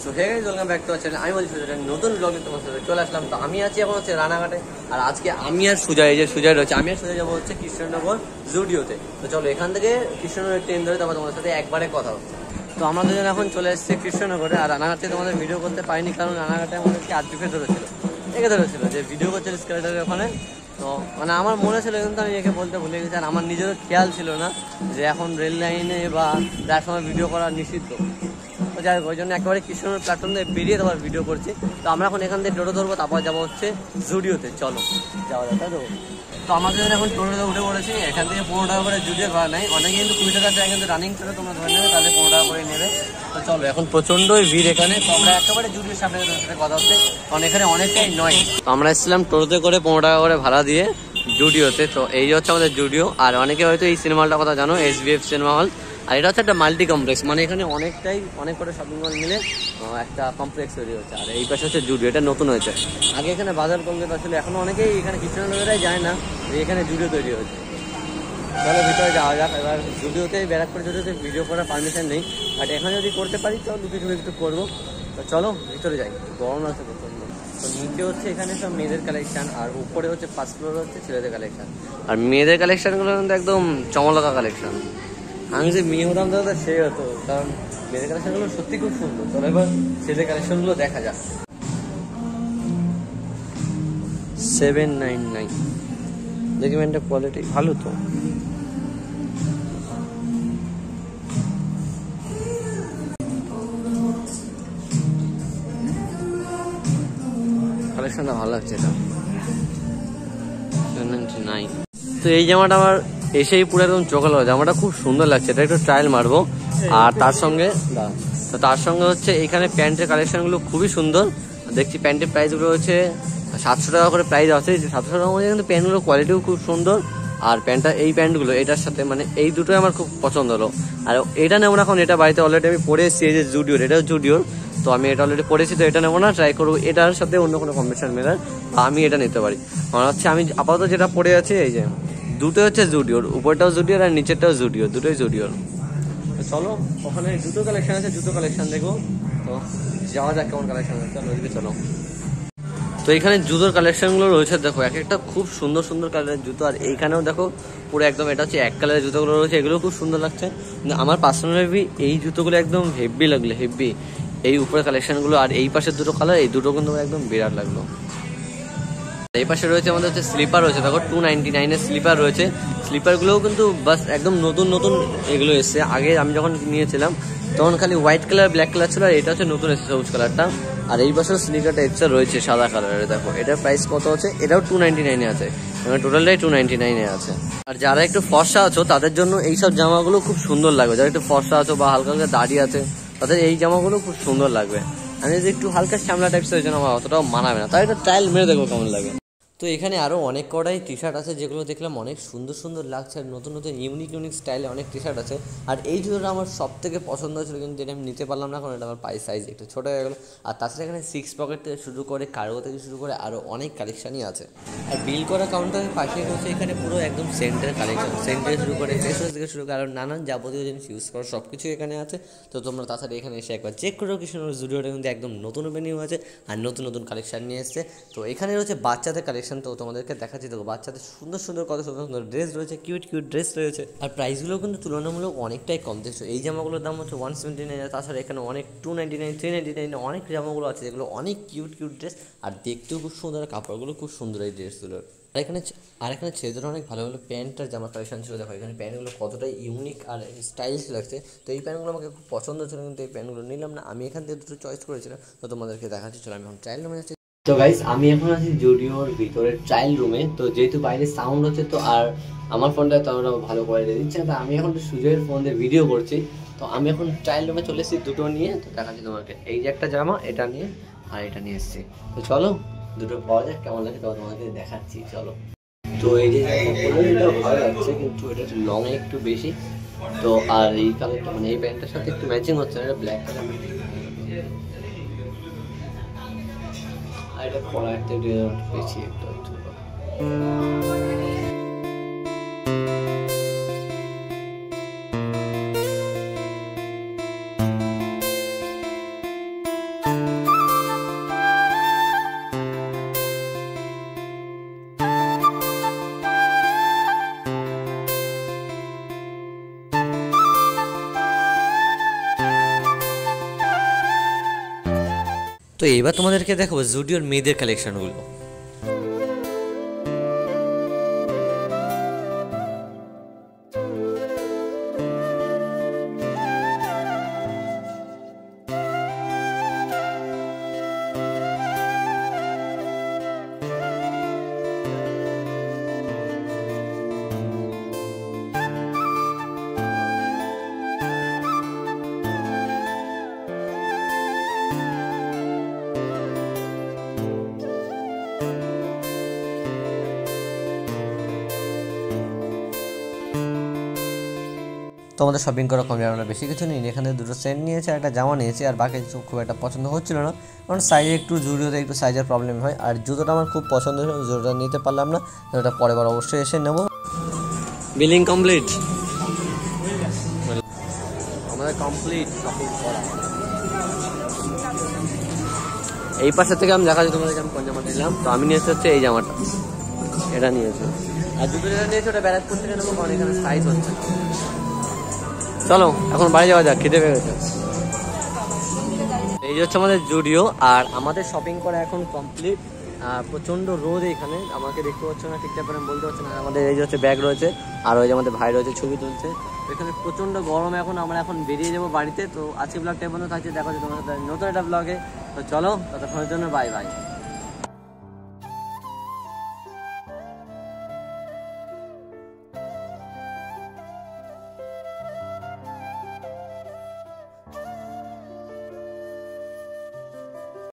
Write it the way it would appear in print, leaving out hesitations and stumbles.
So hey guys, welcome back to our channel. আমি বলছি সুজয়, নতুন ব্লগে তোমার সাথে চলে আসলাম। তো আমি আছি এখন হচ্ছে রানাঘাটে, আর আজকে আমি আর সুজয়, এই যে সুজয় রয়েছে, আমি আর সুজয় যাবো হচ্ছে কৃষ্ণনগর জুডিওতে। তো চলো এখান থেকে কৃষ্ণনগরের ট্রেন ধরে তারপর তোমার সাথে একবারে কথা হচ্ছে। তো আমরা দুজন এখন চলে এসেছি কৃষ্ণনগরে, আর রানাঘাটে তোমাদের ভিডিও করতে পারিনি, কারণ রানাঘাটে আমাদেরকে আরপিএফে ধরেছিল, একে ধরেছিল যে ভিডিও করছিল স্কেলেটারের ওখানে। তো মানে আমার মনে ছিল, কিন্তু আমি একে বলতে ভুলে গেছি, আর আমার নিজেরও খেয়াল ছিল না যে এখন রেল লাইনে বা প্ল্যাটফর্মে ভিডিও করা নিষিদ্ধ। তো যাই হোক, ওই জন্য একেবারে কৃষ্ণনগর প্ল্যাটফর্ম থেকে বেরিয়ে তোমার ভিডিও করছি। তো আমরা এখন এখান থেকে টোটো ধরবো, তারপর যাবো হচ্ছে জুডিওতে। চলো যাওয়া যায়, তাই তো। তো আমাদের এখন টোটোতে উঠে পড়েছি, এখান থেকে 15 টাকা করে জুডিও ভাড়া নেয়, অনেকে কিন্তু 20 টাকা চায়, কিন্তু রানিং টোটো তোমরা ধরে নেবে তাহলে 15 টাকা করে নেবে। তো চলো, এখন প্রচণ্ডই ভিড় এখানে। তো আমরা একেবারে জুডিওর সামনে কথা হচ্ছে, কারণ এখানে অনেকটাই নয়। তো আমরা এসেছিলাম টোটোতে করে 15 টাকা করে ভাড়া দিয়ে জুডিওতে। তো এই হচ্ছে আমাদের জুডিও, আর অনেকে হয়তো এই সিনেমা হলটার কথা জানো, SBF সিনেমা হল। আর এটা হচ্ছে একটা মাল্টি কমপ্লেক্স, মানে এখানে অনেক করে শপিং মল মিলে একটা কমপ্লেক্স তৈরি হচ্ছে। আর এই পাশে হচ্ছে জুডিও, এটা নতুন হয়েছে। আগে এখানে বাজার কলকাতা ছিল, এখনো অনেকেই এখানে কৃষ্ণনগরেরাই যায় না যে এখানে জুডিও তৈরি হয়েছে। চলো ভিতরে যাওয়া যাক। এবার জুডিওতে ব্যারাকপুর জুডিওতে ভিডিও করার পারমিশন নেই, বাট এখানে যদি করতে পারি তো কিছু একটু করবো। তো চলো ভিতরে যাই, গরম আছে প্রচন্ড। তো নিচে হচ্ছে এখানে সব মেয়েদের কালেকশন, আর উপরে হচ্ছে ফার্স্ট ফ্লোরে হচ্ছে ছেলেদের কালেকশন। আর মেয়েদের কালেকশনগুলো কিন্তু একদম চমলকা কালেকশন। আমি যে মেয়ে হতাম দাদা সে হতো, কারণ মেয়েদের কালেকশনগুলো সত্যি খুব সুন্দর। চলো এবার ছেলেদের কালেকশনগুলো দেখা যাক। 799 দেখি ম্যানটা কোয়ালিটি ভালো তো। কালেকশনটা ভালো লাগছে এটা। 799। তো এই জামাটা আমার এসেই পুরো একদম চোখে লাগছে, জামাটা খুব সুন্দর লাগছে। এটা একটু ট্রায়াল মারবো। আর তার সঙ্গে হচ্ছে এখানে প্যান্টের কালেকশনগুলো খুবই সুন্দর। দেখছি প্যান্টের প্রাইসগুলো হচ্ছে 700 টাকা করে প্রাইস আছে। 700 টাকার মধ্যে কিন্তু প্যান্টগুলো কোয়ালিটিও খুব সুন্দর। আর এই প্যান্টগুলো এটার সাথে মানে এই দুটোই আমার খুব পছন্দ হলো। আর এটা নেবো না এখন, এটা বাড়িতে অলরেডি আমি পরে এসেছি, এই যে জুডিওর, এটাও জুডিওর। তো আমি এটা অলরেডি পড়েছি, তো এটা নেবো না, ট্রাই করবো এটার সাথে অন্য কোনো কম্বিনেশন মেলার, বা আমি এটা নিতে পারি। আমার হচ্ছে আমি আপাতত যেটা পড়ে আছি, এই যে দুটো হচ্ছে জুডিওর, উপরটাও জুডিওর আর নিচেরটাও জুডিওর, দুটোই জুডিওর। তো চলো ওখানে জুতো কালেকশন আছে, জুতো কালেকশন দেখো। তো যাওয়া যাক কেমন কালেকশন আছে, চলো ওইদিকে চলো। তো এখানে জুতোর কালেকশনগুলো রয়েছে, দেখো এক একটা খুব সুন্দর সুন্দর কালারের জুতো। আর এইখানেও দেখো পুরো একদম এটা হচ্ছে এক কালারের জুতোগুলো রয়েছে, এগুলো খুব সুন্দর লাগছে। কিন্তু আমার পার্সোনালি এই জুতোগুলো একদম হেভি লাগলো, হেভি এই উপরে কালেকশনগুলো। আর এই পাশের দুটো কালার, এই দুটো কিন্তু একদম বিরাট লাগলো। এই পাশে রয়েছে আমাদের হচ্ছে স্লিপার রয়েছে, দেখো 299 স্লিপার রয়েছে। স্লিপারগুলোও কিন্তু বাস একদম নতুন নতুন এগুলো এসছে। আগে আমি যখন নিয়েছিলাম তখন খালি হোয়াইট কালার ব্ল্যাক কালার ছিল, আর এটা হচ্ছে নতুন এসেছে সবুজ কালারটা। আর এই পাশেও স্লিপারটা এক্সট্রা রয়েছে সাদা কালারের, দেখো এটার প্রাইস কত আছে, এটাও 299 আছে, মানে টোটালটাই 299 আছে। আর যারা একটু ফর্সা আছো তাদের জন্য এইসব জামাগুলো খুব সুন্দর লাগবে, যারা একটু ফর্সা আছো বা হালকা হালকা দাড়ি আছে তাদের এই জামাগুলো খুব সুন্দর লাগবে। আমি যদি একটু হালকা শ্যামলা টাইপস হয়েছে আমার অতটাও মানাবে না, তাই একটা ট্রায়াল মেরে দেখবো কেমন লাগে। তো এখানে আরও অনেক কটাই টি শার্ট আছে, যেগুলো দেখলাম অনেক সুন্দর সুন্দর লাগছে, আর নতুন নতুন ইউনিক স্টাইলে অনেক টি শার্ট আছে। আর এই জুতোটা আমার সব থেকে পছন্দ হয়েছিল, কিন্তু এটা আমি নিতে পারলাম না, কারণ এটা আমার পায়ের সাইজ একটু ছোটো হয়ে গেলো। আর তাছাড়া এখানে 6 পকেট থেকে শুরু করে কার্গো থেকে শুরু করে আরও অনেক কালেকশানই আছে। আর বিল করা কাউন্টারের পাশে হচ্ছে এখানে পুরো একদম সেন্টার কালেকশন, সেন্টার শুরু করে ফেস ওয়াশ থেকে শুরু করে আরও নানান যাবতীয় জিনিস ইউজ করা সব কিছু এখানে আছে। তো তোমরা তাছাড়া এখানে এসে একবার চেক করো, কৃষ্ণনগর জুডিওটা কিন্তু একদম নতুন ওপেনিং আছে, আর নতুন নতুন কালেকশান নিয়ে এসছে। তো এখানে রয়েছে বাচ্চাদের কালেকশন, তো তোমাদেরকে দেখাচ্ছি। দেখো বাচ্চাদের সুন্দর সুন্দর কত সুন্দর সুন্দর ড্রেস রয়েছে, কিউট ড্রেস রয়েছে। আর প্রাইসগুলো কিন্তু তুলনামূলক অনেকটাই কম। দেখছো এই জামাগুলোর দাম হচ্ছে 179, তাছাড়া এখানে অনেক 299, 399 অনেক জামাগুলো আছে, যেগুলো অনেক কিউট ড্রেস, আর দেখতেও খুব সুন্দর, কাপড়গুলো খুব সুন্দর এই ড্রেসগুলোর। আর এখানে ছেলেদের অনেক ভালো ভালো প্যান্ট আর জামা কালেকশন ছিল। দেখো এখানে প্যান্টগুলো কতটাই ইউনিক আর স্টাইলিশ লাগছে। তো এই প্যান্টগুলো আমাকে খুব পছন্দ ছিল, কিন্তু এই প্যান্টগুলো নিলাম না। আমি এখান থেকে দুটো চয়েস করেছিলাম, তো তোমাদেরকে দেখাচ্ছি। চলো আমি এখন ট্রায়াল রুমে যাচ্ছি। তো গাইস আমি এখন আছি জুডিওর ভিতরে ট্রায়াল রুমে। তো যেহেতু বাইরে সাউন্ড হচ্ছে, তো আর আমার ফোনটা তো আমরা ভালো কোয়ালিটি দিচ্ছে, তো আমি এখন সুজয়ের ফোন দিয়ে ভিডিও করছি। তো আমি এখন ট্রায়াল রুমে চলে এসেছি দুটো নিয়ে, তো দেখাচ্ছি তোমাকে। এই যে একটা জামা, এটা নিয়ে, আর এটা নিয়ে এসেছি। তো চলো দুটো পাওয়া যায়, কেমন লাগে তো তোমাকে দেখাচ্ছি, চলো। তো এই যে এটা ভালো লাগছে, কিন্তু এটা লং একটু বেশি। তো আর এই কালারটা মানে এই প্যান্টটার সাথে একটু ম্যাচিং হচ্ছে না, এটা ব্ল্যাক কালার। আর এটা কলারটা বেশি একটু। তো এবার তোমাদেরকে দেখাবো জুডিওর মেয়েদের কালেকশনগুলো। তো আমাদের শপিং করা কম যাবে না, বেশি কিছু নেই, এখানে দুটো সেন্ট নিয়েছি আর একটা জামা নিয়েছি, আর বাকি কিছু খুব একটা পছন্দ হচ্ছিল না, কারণ সাইজে একটু জুডিওতে একটু সাইজের প্রবলেম হয়। আর জুতোটা আমার খুব পছন্দ হয়েছিল, জুতোটা নিতে পারলাম না, জুতোটা পরে বার অবশ্যই এসে নেবো। বিলিং কমপ্লিট, আমাদের কমপ্লিট শপিং করা। এই পাশে থেকে আমি দেখা যাচ্ছে তোমাদেরকে আমি কোন জামাটা নিলাম। তো আমি নিয়েছি হচ্ছে এই জামাটা, এটা নিয়েছি, আর জুতো যেটা নিয়েছি ওটা ব্যালেন্স করতে নেবো, কারণ এখানে সাইজ হচ্ছে। চলো এখন বাড়ি যাওয়া যাক, খিদে পেয়ে গেছে। এই হচ্ছে আমাদের জুডিও, আর আমাদের শপিং করা এখন কমপ্লিট। প্রচন্ড রোদ এখানে, আমাকে দেখতে পাচ্ছ না ঠিকঠাক করে বলতে পারছি না। আমাদের এই যে হচ্ছে ব্যাগ রয়েছে, আর ওই যে আমাদের ভাই রয়েছে ছবি তুলছে। এখানে প্রচন্ড গরম এখন, আমরা এখন বেরিয়ে যাবো বাড়িতে। তো আজকে ব্লগটা বন্ধ থাকছে, দেখা যাচ্ছে তোমার সাথে নতুন একটা ব্লগে। তো চলো, ততক্ষণের জন্য বাই বাই।